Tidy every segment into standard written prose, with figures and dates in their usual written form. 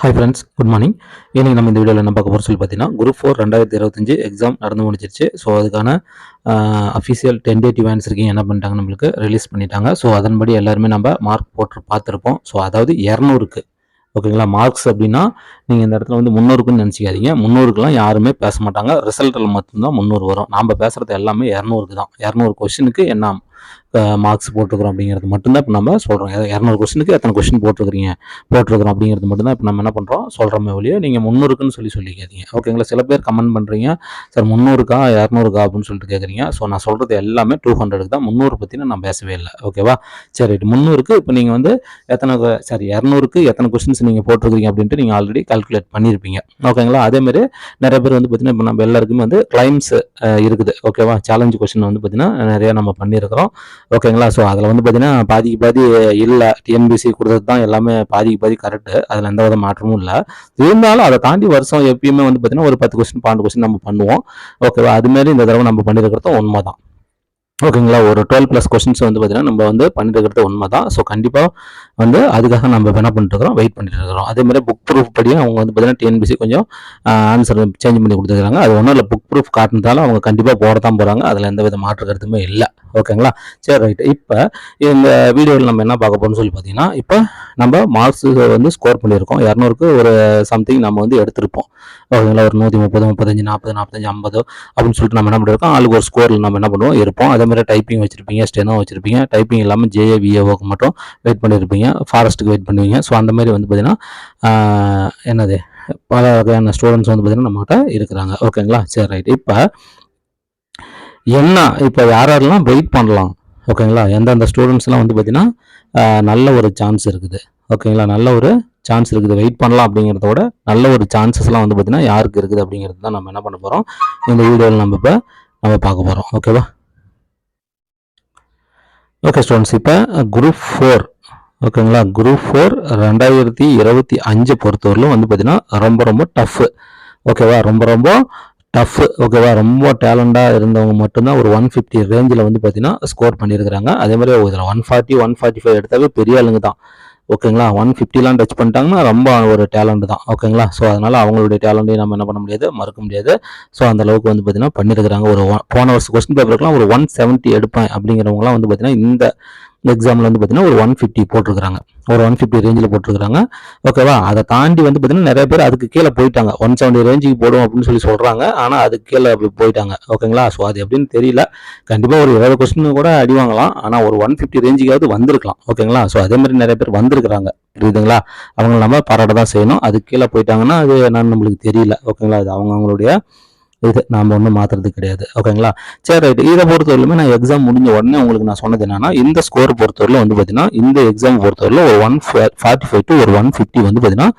Hi friends, good morning. இன்னைக்கு நம்ம இந்த வீடியோவில் என்ன பார்க்க போகிறோம் சொல்லி பார்த்தீங்கன்னா, குரூப் 4 2025 எக்ஸாம் நடந்து முடிஞ்சிருச்சு. ஸோ அதுக்கான அஃபிஷியல் டென்டேட்டிவ் ஆன்சர் கீ என்ன பண்ணிட்டாங்க, நம்மளுக்கு ரிலீஸ் பண்ணிட்டாங்க. ஸோ அதன்படி எல்லாருமே நம்ம மார்க் போட்டு பார்த்துருப்போம். ஸோ அதாவது 200க்கு ஓகேங்களா. மார்க்ஸ் அப்படின்னா நீங்கள் இந்த இடத்துல வந்து 300க்குன்னு நினச்சிக்காதீங்க. 300க்குலாம் யாருமே பேச மாட்டாங்க. ரிசல்ட்டில் மட்டும்தான் 300 வரும். நாம் பேசுகிறது எல்லாமே 200க்கு தான். 200 கொஷினுக்கு என்ன மார்க்ஸ் போட்டிருக்கிறோம் அப்படிங்கிறது மட்டும்தான் இப்போ நம்ம சொல்கிறோம். 200 கொஸ்டினுக்கு எத்தனை கொஸ்டின் போட்டிருக்கிறோம் அப்படிங்கிறது மட்டும்தான் இப்போ நம்ம என்ன பண்ணுறோம் சொல்கிறோமே ஒழிய நீங்கள் 300க்குன்னு சொல்லிக்காதீங்க. ஓகேங்களா. சில பேர் கமெண்ட் பண்ணுறீங்க, சார் 300க்கா 200க்கா அப்படின்னு சொல்லிட்டு கேட்குறீங்க. ஸோ நான் சொல்கிறது எல்லாமே 200க்கு தான். 300 பற்றின நான் பேசவே இல்லை. ஓகேவா. சரி, 300க்கு இப்போ நீங்கள் வந்து 200க்கு எத்தனை கொஸ்டின்ஸ் நீங்கள் போட்டிருக்கீங்க அப்படின்ட்டு நீங்கள் ஆல்ரெடி கால்குலேட் பண்ணியிருப்பீங்க. ஓகேங்களா. அதேமாதிரி நிறைய பேர் வந்து பார்த்தீங்கன்னா இப்போ நம்ம எல்லாருக்குமே வந்து கிளைம்ஸ் இருக்குது. ஓகேவா. சேலஞ்சு கொஸ்டின் வந்து பார்த்தீங்கன்னா நிறையா நம்ம பண்ணியிருக்கிறோம். ஓகேங்களா. ஸோ அதில் வந்து பார்த்தீங்கன்னா பாதிக்கு பாதி இல்லை, டிஎன்பிசி கொடுத்தது தான் எல்லாமே பாதிக்கு பாதி கரெக்டு. அதில் எந்த வித மாற்றமும் இல்லை. இருந்தாலும் அதை தாண்டி வருஷம் எப்பயுமே வந்து பார்த்தீங்கன்னா ஒரு 10 கொஸ்டின் 12 கொஸ்டின் நம்ம பண்ணுவோம். ஓகேவா. அதுமாரி இந்த தடவை நம்ம பண்ணியிருக்கிறதும் உண்மை தான். ஓகேங்களா. ஒரு 12+ கொஸ்டின்ஸ் வந்து பார்த்தீங்கன்னா நம்ம வந்து பண்ணிட்டு இருக்கிறது உண்மை தான். ஸோ கண்டிப்பாக வந்து அதுக்காக நம்ம என்ன பண்ணிட்டு இருக்கிறோம், வெயிட் பண்ணிட்டு இருக்கிறோம். அதேமாதிரி புக் ப்ரூஃப் படியும் அவங்க வந்து பார்த்தீங்கன்னா டிஎன்பிசி கொஞ்சம் ஆன்சர் சேஞ்ச் பண்ணி கொடுத்துருக்காங்க. அது ஒன்றும் இல்லை, புக் ப்ரூஃப் காட்டினதாலும் அவங்க கண்டிப்பாக போட தான் போகிறாங்க. அதில் எந்த வித மாற்று கருத்துமே இல்லை. ஓகேங்களா. சரி, ரைட். இப்போ இந்த வீடியோவில் நம்ம என்ன பார்க்க போகிறோம்னு சொல்லி பார்த்தீங்கன்னா, இப்போ நம்ம மார்க்ஸ் வந்து ஸ்கோர் பண்ணியிருக்கோம். 200க்கு ஒரு சம்திங் நம்ம வந்து எடுத்திருப்போம். ஓகேங்களா. ஒரு 130, 35, 40, 45, 50 அப்படின்னு சொல்லிட்டு நம்ம என்ன பண்ணியிருக்கோம், ஆளுக்கு ஒரு ஸ்கோரில் நம்ம என்ன பண்ணுவோம் இருப்போம். அதேமாதிரி டைப்பிங் வச்சுருப்பீங்க, ஸ்டெனோ வச்சுருப்பீங்க. டைப்பிங் இல்லாமல் ஜேஏ விஏஓக்கு மட்டும் வெயிட் பண்ணியிருப்பீங்க, ஃபாரஸ்ட்டுக்கு வெயிட் பண்ணுவீங்க. ஸோ அந்த மாதிரி வந்து பார்த்தீங்கன்னா என்னது பல வகையான ஸ்டூடெண்ட்ஸ் வந்து பார்த்தீங்கன்னா நம்மகிட்ட இருக்கிறாங்க. ஓகேங்களா. சரி, ரைட். இப்போ யாரெல்லாம் வெயிட் பண்ணலாம், ஓகேங்களா, எந்தெந்த ஸ்டூடெண்ட்ஸ்லாம் வந்து பார்த்தீங்கன்னா நல்ல ஒரு சான்ஸ் இருக்குது. ஓகேங்களா. நல்ல ஒரு சான்ஸ் இருக்குது, வெயிட் பண்ணலாம் அப்படிங்கிறத விட நல்ல ஒரு சான்சஸ்லாம் வந்து பார்த்தீங்கன்னா யாருக்கு இருக்குது அப்படிங்கிறது தான் நம்ம என்ன பண்ண போகிறோம் இந்த வீடியோவில் நம்ம பார்க்க போகிறோம். ஓகேவா. ஓகே ஸ்டூடெண்ட்ஸ், இப்போ குரூப் 4 ஓகேங்களா. குரூப் 4 2025 பொறுத்தவரையிலும் வந்து பார்த்தீங்கன்னா ரொம்ப ரொம்ப டஃப்பு. ஓகேவா. ரொம்ப டஃப். ஓகேவா. ரொம்ப டேலண்டாக இருந்தவங்க மட்டும்தான் ஒரு 150 ரேஞ்சில் வந்து பார்த்தீங்கன்னா ஸ்கோர் பண்ணியிருக்கிறாங்க. அதே மாதிரி இதில் 140 145 எடுத்தாவே பெரிய ஆளுங்க தான். ஓகேங்களா. 150லாம் டச் பண்ணிட்டாங்கன்னா ரொம்ப ஒரு டேலண்ட் தான். ஓகேங்களா. ஸோ அதனால் அவங்களுடைய டேலண்ட்டையும் நம்ம என்ன பண்ண முடியாது, மறுக்க முடியாது. ஸோ அந்த அளவுக்கு வந்து பார்த்தீங்கன்னா பண்ணியிருக்கிறாங்க. போன வருஷம் கொஸ்டின் பேப்பருக்குலாம் ஒரு 170 எடுப்பேன் அப்படிங்கிறவங்களாம் வந்து பார்த்தீங்கன்னா இந்த எக்ஸாமில் வந்து பார்த்தீங்கன்னா ஒரு 150 போட்டிருக்கிறாங்க. ஒரு 150 ரேஞ்சில் போட்டிருக்கிறாங்க. ஓகேவா. அதை தாண்டி வந்து பார்த்தீங்கன்னா நிறைய பேர் அதுக்கு கீழே போயிட்டாங்க. 170 ரேஞ்சுக்கு போடும் அப்படின்னு சொல்கிறாங்க. ஆனால் அதுக்கு கீழே அப்படி போயிட்டாங்க. ஓகேங்களா. ஸோ அது எப்படின்னு தெரியல. கண்டிப்பாக ஒரு 20 கொஸ்டின் கூட அடி வாங்கலாம். ஆனால் ஒரு 150 ரேஞ்சுக்காவது வந்திருக்கலாம். ஓகேங்களா. ஸோ அதே மாதிரி நிறைய பேர் வந்திருக்கிறாங்க. புரியுதுங்களா. அவங்களை நம்ம பாராட்ட தான் செய்யணும். அதுக்கு கீழே போயிட்டாங்கன்னா அது என்னன்னு நம்மளுக்கு தெரியல. ஓகேங்களா. அது அவங்களுடைய இது நாம் ஒன்றும் மாற்றுறது கிடையாது. ஓகேங்களா. சரி, ரைட். இதை பொறுத்தவரையிலுமே நான் எக்ஸாம் முடிஞ்ச உடனே உங்களுக்கு நான் சொன்னது என்னன்னா, இந்த ஸ்கோர் பொறுத்தவரையிலும் வந்து பார்த்தீங்கன்னா இந்த எக்ஸாம் பொறுத்தவரையிலும் ஒரு 145 to ஒரு 150 வந்து பார்த்தீங்கன்னா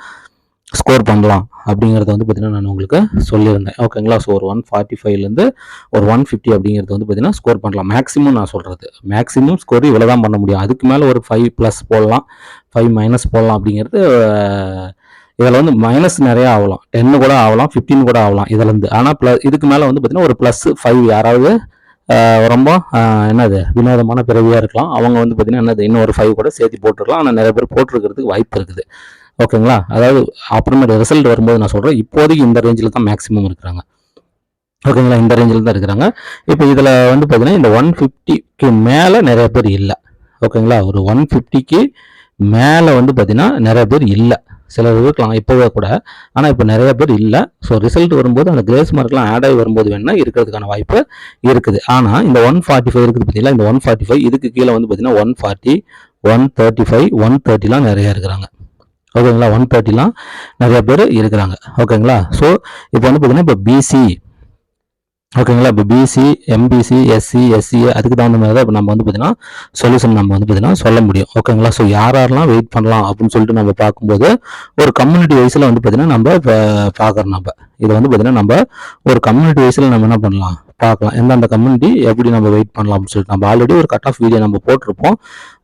ஸ்கோர் பண்ணலாம் அப்படிங்கிறத வந்து பார்த்தீங்கன்னா நான் உங்களுக்கு சொல்லியிருந்தேன். ஓகேங்களா. ஸோ ஒரு 145லேருந்து ஒரு 150 அப்படிங்கிறது வந்து பார்த்தீங்கன்னா ஸ்கோர் பண்ணலாம். மேக்ஸிமம் நான் சொல்கிறது, மேக்ஸிமம் ஸ்கோர் இவ்வளோ தான் பண்ண முடியும். அதுக்கு மேலே ஒரு 5+ போடலாம், 5- போடலாம் அப்படிங்கிறது. இதில் வந்து மைனஸ் நிறையா ஆகலாம், 10 கூட ஆகலாம், 15 கூட ஆகலாம் இதிலேருந்து. ஆனால் இதுக்கு மேலே வந்து பார்த்தீங்கன்னா ஒரு +5 யாராவது ரொம்ப என்னது வினோதமான பிறவியாக இருக்கலாம், அவங்க வந்து பார்த்தீங்கன்னா என்னது இன்னும் ஒரு 5 கூட சேர்த்து போட்டுருக்கலாம். ஆனால் நிறைய பேர் போட்டிருக்கிறதுக்கு வாய்ப்பு இருக்குது. ஓகேங்களா. அதாவது அப்புறமேட்டு ரிசல்ட் வரும்போது நான் சொல்கிறேன், இப்போதைக்கு இந்த ரேஞ்சில் தான் மேக்ஸிமம் இருக்கிறாங்க. ஓகேங்களா. இந்த ரேஞ்சில் தான் இருக்கிறாங்க. இப்போ இதில் வந்து பார்த்தீங்கன்னா இந்த 150க்கு மேலே நிறைய பேர் இல்லை. ஓகேங்களா. ஒரு 150க்கு மேலே வந்து பார்த்தீங்கன்னா நிறைய பேர் இல்லை. சிலர் இருக்கலாம் இப்போவே கூட, ஆனால் இப்போ நிறைய பேர் இல்லை. ஸோ ரிசல்ட் வரும்போது அந்த கிரேஸ் மார்க்லாம் ஆட் ஆகி வரும்போது வேணால் இருக்கிறதுக்கான வாய்ப்பு இருக்குது. ஆனால் இந்த 145 இருக்குது பார்த்தீங்களா, இந்த 145 இதுக்கு கீழே வந்து பார்த்தீங்கன்னா 140, 135, 130லாம் நிறையா இருக்கிறாங்க. ஓகேங்களா. 130லாம் நிறைய பேர் இருக்கிறாங்க. ஓகேங்களா. ஸோ இப்போ வந்து பார்த்தீங்கன்னா இப்போ பிசி, ஓகேங்களா, இப்போ பிசி, எம்பிசி, எஸ்சி, எஸ்சிஏ அதுக்கு தகுந்த மாதிரி தான் இப்போ நம்ம வந்து பார்த்தீங்கன்னா சொல்யூஷன் நம்ம வந்து பார்த்தீங்கன்னா சொல்ல முடியும். ஓகேங்களா. ஸோ யாரெல்லாம் வெயிட் பண்ணலாம் அப்படின்னு சொல்லிட்டு நம்ம பார்க்கும்போது ஒரு கம்யூனிட்டி வைஸில் வந்து பார்த்தீங்கன்னா நம்ம பார்க்குறோம். நம்ம இதை வந்து பார்த்தீங்கன்னா நம்ம ஒரு கம்யூனிட்டி வைஸில் நம்ம என்ன பண்ணலாம் பார்க்கலாம், எந்தெந்த கம்யூனிட்டி எப்படி நம்ம வெயிட் பண்ணலாம் அப்படின்னு சொல்லிட்டு. நம்ம ஆல்ரெடி ஒரு கட் ஆஃப் வீடியோ நம்ம போட்டிருப்போம்.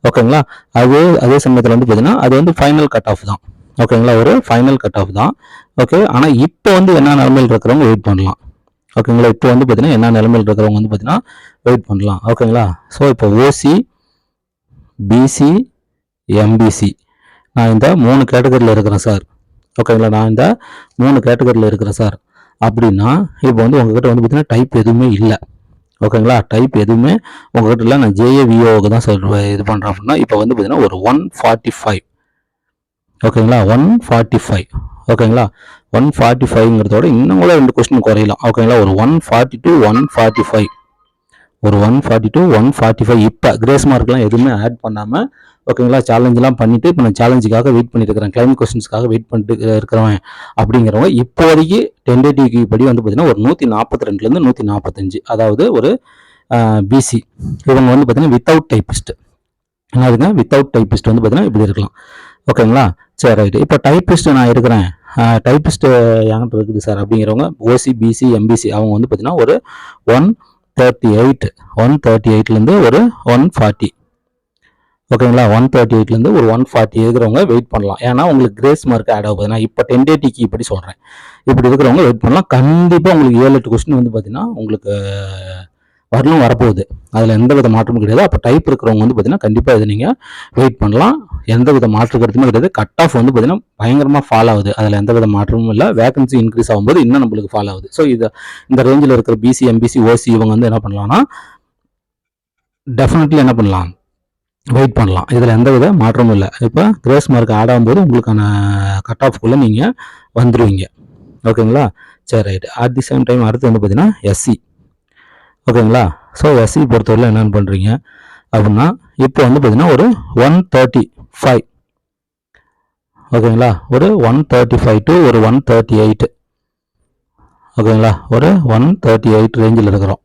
ஓகேங்களா. அதே சமயத்தில் வந்து பார்த்தீங்கன்னா அது வந்து ஃபைனல் கட் ஆஃப் தான். ஓகேங்களா. ஒரு ஃபைனல் கட் ஆஃப் தான். ஓகே. ஆனால் இப்போ வந்து என்ன நிலைமையில் இருக்கிறவங்க வெயிட் பண்ணலாம். ஓகேங்களா. இப்போ வந்து பார்த்தீங்கன்னா என்ன நிலைமையில் இருக்கிறவங்க வந்து பார்த்தீங்கன்னா வெயிட் பண்ணலாம். ஓகேங்களா. ஸோ இப்போ ஓசி, பிசி, எம்பிசி நான் இந்த 3 கேட்டகரியில் இருக்கிறேன் சார் ஓகேங்களா. நான் இந்த 3 கேட்டகரியில் இருக்கிறேன் சார் அப்படின்னா, இப்போ வந்து உங்ககிட்ட வந்து பார்த்தீங்கன்னா டைப் எதுவுமே இல்லை. ஓகேங்களா. டைப் எதுவுமே உங்ககிட்ட இல்லை. நான் ஜேஏவிஓவுக்கு தான் சொல்கிறேன் இது பண்ணுறேன் அப்படின்னா, இப்போ வந்து பார்த்தீங்கன்னா ஒரு 145. ஓகேங்களா. 145. ஓகேங்களா. 145ங்கிறதோட இன்னும் கூட 2 கொஸ்டின் குறையலாம். ஓகேங்களா. ஒரு 142 145 ஒரு 142 145 இப்போ கிரேஸ் மார்க்லாம் எதுவுமே ஆட் பண்ணாமல் ஓகேங்களா. சேலஞ்செலாம் பண்ணிவிட்டு இப்போ நான் சேலஞ்சுக்காக வெயிட் பண்ணிட்டு இருக்கிறேன். கிளைம் கொஸ்டின்ஸ்க்காக வெயிட் பண்ணிட்டு இருக்கிறவன் அப்படிங்கிறவங்க இப்போதைக்கு டென்டேட்டிவ் படி வந்து பார்த்தீங்கன்னா ஒரு 142லேருந்து 145, அதாவது ஒரு பிசி இவங்க வந்து பார்த்தீங்கன்னா வித்தவுட் டைப்பிஸ்ட். என்னதுங்க வித்தவுட் டைப்பிஸ்ட் வந்து பார்த்தீங்கன்னா இப்படி இருக்கலாம். ஓகேங்களா. சரி ரைட்டு. இப்போ டைப்பிஸ்ட் நான் இருக்கிறேன், டைப்பிஸ்ட் என்கிட்ட இருக்குது சார் அப்படிங்கிறவங்க ஓசி பிசி எம்பிசி அவங்க வந்து பார்த்தீங்கன்னா ஒரு 138லேருந்து ஒரு 140. ஓகேங்களா. 138லேருந்து ஒரு 140 இருக்கிறவங்க வெயிட் பண்ணலாம். ஏன்னா உங்களுக்கு கிரேஸ் மார்க் ஆட் ஆகுது. நான் இப்போ 10 டே இப்படி சொல்கிறேன். இப்படி இருக்கிறவங்க வெயிட் பண்ணலாம். கண்டிப்பாக உங்களுக்கு 7-8 கொஸ்டின் வந்து பார்த்தீங்கன்னா உங்களுக்கு வரப்போகுது. அதில் எந்த வித மாற்றமும் கிடையாது. அப்போ டைப் இருக்கிறவங்க வந்து பார்த்தீங்கன்னா கண்டிப்பாக இதை நீங்கள் வெயிட் பண்ணலாம். எந்த வித மாற்று கருத்துமே கிடையாது. கட் ஆஃப் வந்து பார்த்தீங்கன்னா பயங்கரமாக ஃபால் ஆகுது. அதில் எந்த வித மாற்றமும் இல்லை. வேகன்சி இன்க்ரீஸ் ஆகும்போது இன்னும் நம்மளுக்கு ஃபால் ஆகுது. ஸோ இந்த ரேஞ்சில் இருக்கிற பிசி எம்பிசி ஓசி இவங்க வந்து என்ன பண்ணலாம்னா டெஃபினெட்லி என்ன பண்ணலாம் வெயிட் பண்ணலாம். இதில் எந்த வித மாற்றமும் இல்லை. இப்போ கிரேஸ் மார்க் ஆட் ஆகும்போது உங்களுக்கான கட் ஆஃப்குள்ளே நீங்கள் வந்துடுவீங்க. ஓகேங்களா. சரி right. At the same time அடுத்து வந்து பார்த்தீங்கன்னா எஸ்சி. ஓகேங்களா. ஸோ எஸ்சி பொறுத்தவரையில் என்னென்னு பண்ணுறீங்க அப்படின்னா இப்போ வந்து பார்த்தீங்கன்னா ஒரு 135. ஓகேங்களா. ஒரு 135 டு ஒரு 138. ஓகேங்களா. ஒரு 138 ரேஞ்சில் இருக்கிறோம்.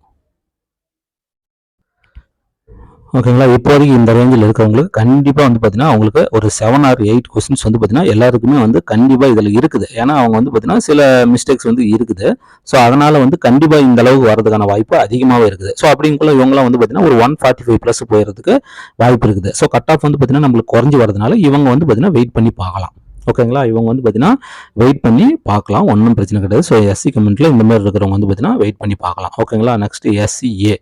ஓகேங்களா. இப்போதைக்கு இந்த ரேஞ்சில் இருக்கிறவங்களுக்கு கண்டிப்பாக வந்து பார்த்தீங்கன்னா அவங்களுக்கு ஒரு 7 or 8 கொஸ்டின்ஸ் வந்து பார்த்தீங்கன்னா எல்லாருக்குமே வந்து கண்டிப்பாக இதில் இருக்குது. ஏன்னா அவங்க வந்து பார்த்தீங்கன்னா சில மிஸ்டேக்ஸ் வந்து இருக்குது. ஸோ அதனால் வந்து கண்டிப்பாக இந்த அளவுக்கு வரதுக்கான வாய்ப்பு அதிகமாகவே இருக்குது. ஸோ அப்படிங்குள்ள இவங்களாம் வந்து பார்த்தீங்கன்னா ஒரு 145 ப்ளஸ் போயிடுறதுக்கு வாய்ப்பு இருக்குது. ஸோ கட் ஆஃப் வந்து பார்த்தீங்கன்னா நம்மளுக்கு குறைஞ்சி வரதுனால இவங்க வந்து பார்த்தீங்கன்னா வெயிட் பண்ணி பார்க்கலாம். ஓகேங்களா. இவங்க வந்து பார்த்தீங்கன்னா வெயிட் பண்ணி பார்க்கலாம். ஒன்றும் பிரச்சனை கிடையாது. ஸோ எஸ்சி கமெண்ட்டில் இந்த மாதிரி இருக்கிறவங்க வந்து பார்த்தீங்கன்னா வெயிட் பண்ணி பார்க்கலாம். ஓகேங்களா. Next SCA.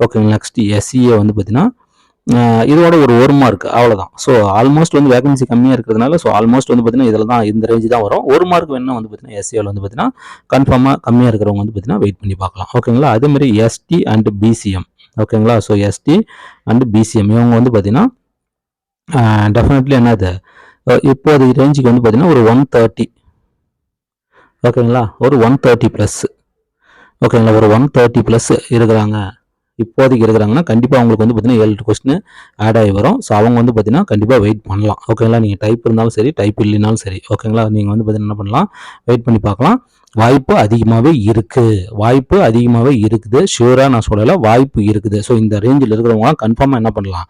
ஓகேங்களா. நெக்ஸ்ட் எஸ்சிஏ வந்து பார்த்தீங்கன்னா இதோட ஒரு மார்க் அவ்வளோதான். ஸோ ஆல்மோஸ்ட் வந்து வேகன்சி கம்மியாக இருக்கிறதுனால ஸோ ஆல்மோஸ்ட் வந்து பார்த்தீங்கன்னா இதில் தான் இந்த ரேஞ்சு தான் வரும். 1 மார்க் வேணால் வந்து பார்த்தீங்கன்னா எஸ்சிஏவில் வந்து பார்த்தீங்கன்னா கன்ஃபார்மாக கம்மியாக இருக்கிறவங்க வந்து பார்த்தீங்கன்னா வெயிட் பண்ணி பார்க்கலாம். ஓகேங்களா. அதேமாதிரி எஸ்டி அண்ட் பிசிஎம். ஓகேங்களா. ஸோ எஸ்டி அண்ட் பிசிஎம் இவங்க வந்து பார்த்தீங்கன்னா டெஃபினெட்லி என்னது இப்போது ரேஞ்சுக்கு வந்து பார்த்தீங்கன்னா ஒரு 130. ஓகேங்களா. ஒரு 130 ப்ளஸ். ஓகேங்களா. ஒரு 130 ப்ளஸ் இருக்கிறாங்க இப்போதைக்கு இருக்கிறாங்கன்னா கண்டிப்பாக அவங்களுக்கு வந்து பார்த்தீங்கன்னா 7 கொஸ்டின் ஆட் ஆகி வரும். ஸோ அவங்க வந்து பார்த்தீங்கன்னா கண்டிப்பாக வெயிட் பண்ணலாம். ஓகேங்களா. நீங்கள் டைப் இருந்தாலும் சரி டைப் இல்லைனாலும் சரி. ஓகேங்களா. நீங்கள் வந்து பார்த்தீங்கன்னா என்ன பண்ணலாம் வெயிட் பண்ணி பார்க்கலாம். வாய்ப்பு அதிகமாகவே இருக்குது. ஷூராக நான் சொல்லலை, வாய்ப்பு இருக்குது. ஸோ இந்த ரேஞ்சில் இருக்கிறவங்களாம் கன்ஃபார்மாக என்ன பண்ணலாம்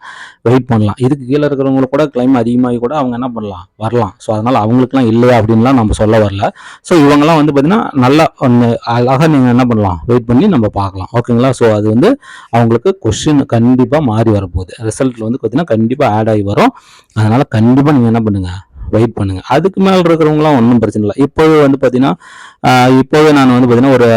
வெயிட் பண்ணலாம். இதுக்கு கீழே இருக்கிறவங்க கூட கிளைம் அதிகமாகி கூட அவங்க என்ன பண்ணலாம் வரலாம். ஸோ அதனால் அவங்களுக்குலாம் இல்லையா அப்படின்லாம் நம்ம சொல்ல வரல. ஸோ இவங்கெல்லாம் வந்து பார்த்தீங்கன்னா நல்லா ஒன்று அழகாக நீங்கள் என்ன பண்ணலாம் வெயிட் பண்ணி நம்ம பார்க்கலாம். ஓகேங்களா. ஸோ அது வந்து அவங்களுக்கு கொஸ்டின் கண்டிப்பாக மாறி வரப்போகுது. ரிசல்ட்டில் வந்து பார்த்தீங்கன்னா கண்டிப்பாக ஆட் ஆகி வரும். அதனால் கண்டிப்பாக நீங்கள் என்ன பண்ணுங்கள் வெயிட் பண்ணுங்கள். அதுக்கு மேலே இருக்கிறவங்களாம் ஒன்றும் பிரச்சனை இல்லை. இப்போவே வந்து பார்த்தீங்கன்னா இப்போவே நான் வந்து பார்த்தீங்கன்னா ஒரு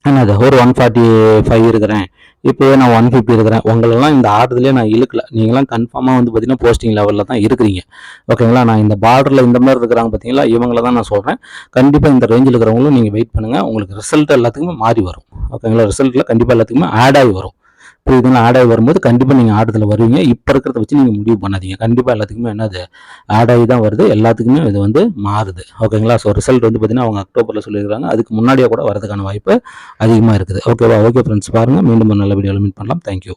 என்னது ஒரு 145 இருக்கிறேன். இப்போவே நான் 150 இருக்கிறேன். உங்களெல்லாம் இந்த ஆர்டர்லேயே நான் இழுக்கல. நீங்களாம் கன்ஃபார்மாக வந்து பார்த்தீங்கன்னா போஸ்டிங் லெவலில் தான் இருக்கிறீங்க. ஓகேங்களா. நான் இந்த பார்டரில் இந்த மாதிரி இருக்கிறாங்க பார்த்தீங்களா இவங்கள தான் நான் சொல்கிறேன். கண்டிப்பாக இந்த ரேஞ்சில் இருக்கிறவங்களும் நீங்கள் வெயிட் பண்ணுங்கள். உங்களுக்கு ரிசல்ட் எல்லாத்துக்குமே மாறி வரும். ஓகேங்களா. ரிசல்ட்டில் கண்டிப்பாக எல்லாத்துக்குமே ஆட் ஆகி வரும். இப்போ இதெல்லாம் ஆட் ஆகி வரும்போது கண்டிப்பாக நீங்கள் ஆட்டத்தில் வருவீங்க. இப்போ இருக்கிறத வச்சு நீங்கள் முடிவு பண்ணாதீங்க. கண்டிப்பாக எல்லாத்துக்குமே என்னது ஆட் ஆகி தான் வருது. எல்லாத்துக்குமே இது வந்து மாறுது. ஓகேங்களா. ஸோ ரிசல்ட் வந்து பார்த்தீங்கன்னா அவங்க அக்டோபரில் சொல்லியிருக்காங்க. அதுக்கு முன்னாடியே கூட வரதுக்கான வாய்ப்பு அதிகமாக இருக்குது. ஓகேவா. ஓகே ஃப்ரெண்ட்ஸ் பாருங்கள். மீண்டும் ஒரு நல்ல வீடியோவில் மீட் பண்ணலாம். தேங்க்யூ.